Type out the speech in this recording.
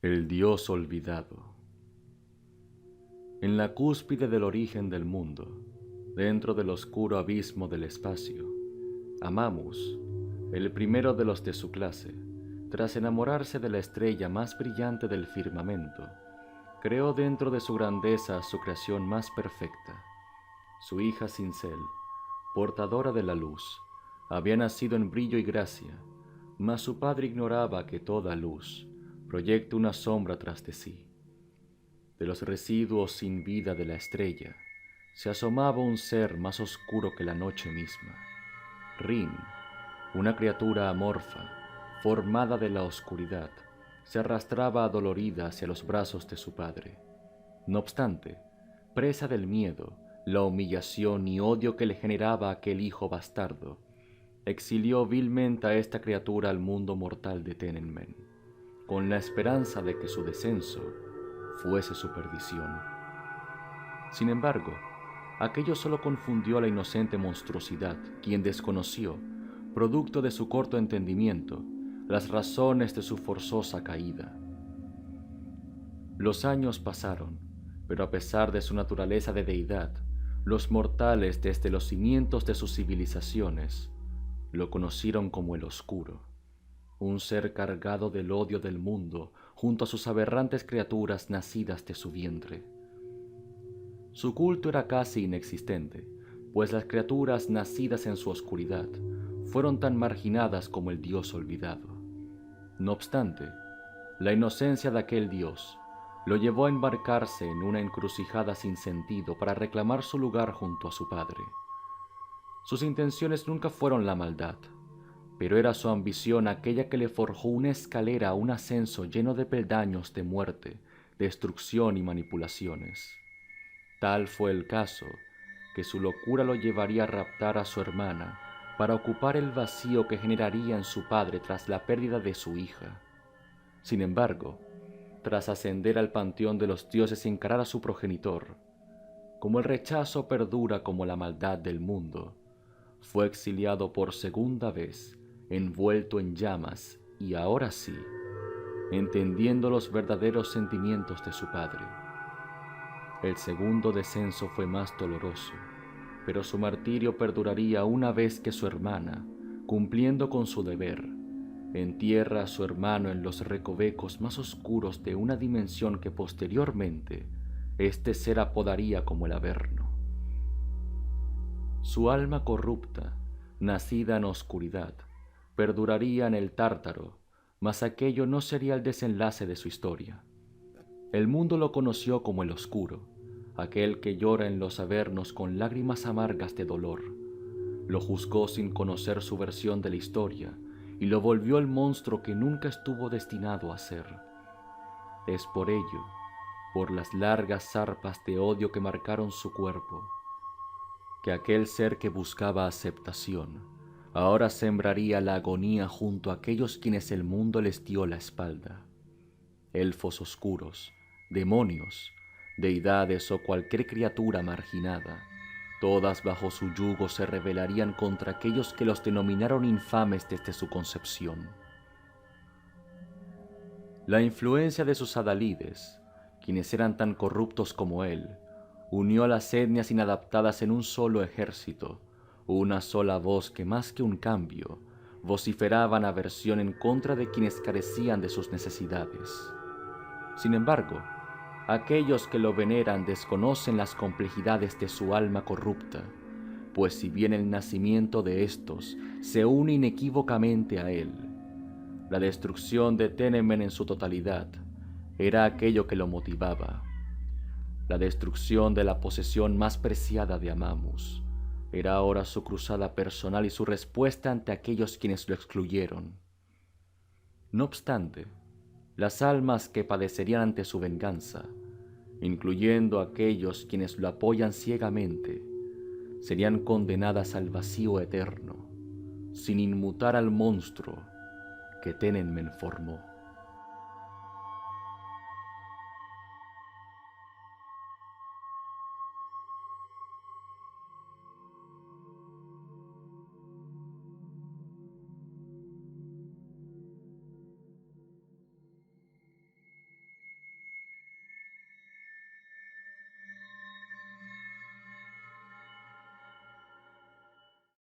El Dios olvidado. En la cúspide del origen del mundo, dentro del oscuro abismo del espacio, Amamus, el primero de los de su clase, tras enamorarse de la estrella más brillante del firmamento, creó dentro de su grandeza su creación más perfecta. Su hija Sincel, portadora de la luz, había nacido en brillo y gracia, mas su padre ignoraba que toda luz proyecta una sombra tras de sí. De los residuos sin vida de la estrella, se asomaba un ser más oscuro que la noche misma. Rin, una criatura amorfa, formada de la oscuridad, se arrastraba adolorida hacia los brazos de su padre. No obstante, presa del miedo, la humillación y odio que le generaba aquel hijo bastardo, exilió vilmente a esta criatura al mundo mortal de Tenenmen, con la esperanza de que su descenso fuese su perdición. Sin embargo, aquello solo confundió a la inocente monstruosidad, quien desconoció, producto de su corto entendimiento, las razones de su forzosa caída. Los años pasaron, pero a pesar de su naturaleza de deidad, los mortales desde los cimientos de sus civilizaciones lo conocieron como el Oscuro, un ser cargado del odio del mundo junto a sus aberrantes criaturas nacidas de su vientre. Su culto era casi inexistente, pues las criaturas nacidas en su oscuridad fueron tan marginadas como el Dios olvidado. No obstante, la inocencia de aquel Dios lo llevó a embarcarse en una encrucijada sin sentido para reclamar su lugar junto a su padre. Sus intenciones nunca fueron la maldad, pero era su ambición aquella que le forjó una escalera a un ascenso lleno de peldaños de muerte, destrucción y manipulaciones. Tal fue el caso, que su locura lo llevaría a raptar a su hermana para ocupar el vacío que generaría en su padre tras la pérdida de su hija. Sin embargo, tras ascender al panteón de los dioses y encarar a su progenitor, como el rechazo perdura como la maldad del mundo, fue exiliado por segunda vez, envuelto en llamas y ahora sí, entendiendo los verdaderos sentimientos de su padre. El segundo descenso fue más doloroso, pero su martirio perduraría una vez que su hermana, cumpliendo con su deber, entierra a su hermano en los recovecos más oscuros de una dimensión que posteriormente este ser apodaría como el Averno. Su alma corrupta, nacida en oscuridad, perduraría en el Tártaro, mas aquello no sería el desenlace de su historia. El mundo lo conoció como el Oscuro, aquel que llora en los avernos con lágrimas amargas de dolor. Lo juzgó sin conocer su versión de la historia y lo volvió el monstruo que nunca estuvo destinado a ser. Es por ello, por las largas zarpas de odio que marcaron su cuerpo, que aquel ser que buscaba aceptación ahora sembraría la agonía junto a aquellos quienes el mundo les dio la espalda. Elfos oscuros, demonios, deidades o cualquier criatura marginada, todas bajo su yugo se rebelarían contra aquellos que los denominaron infames desde su concepción. La influencia de sus adalides, quienes eran tan corruptos como él, unió a las etnias inadaptadas en un solo ejército, una sola voz que más que un cambio, vociferaban aversión en contra de quienes carecían de sus necesidades. Sin embargo, aquellos que lo veneran desconocen las complejidades de su alma corrupta, pues si bien el nacimiento de estos se une inequívocamente a él, la destrucción de Tenenmen en su totalidad era aquello que lo motivaba. La destrucción de la posesión más preciada de Amamus era ahora su cruzada personal y su respuesta ante aquellos quienes lo excluyeron. No obstante, las almas que padecerían ante su venganza, incluyendo aquellos quienes lo apoyan ciegamente, serían condenadas al vacío eterno, sin inmutar al monstruo que Tenenmen formó.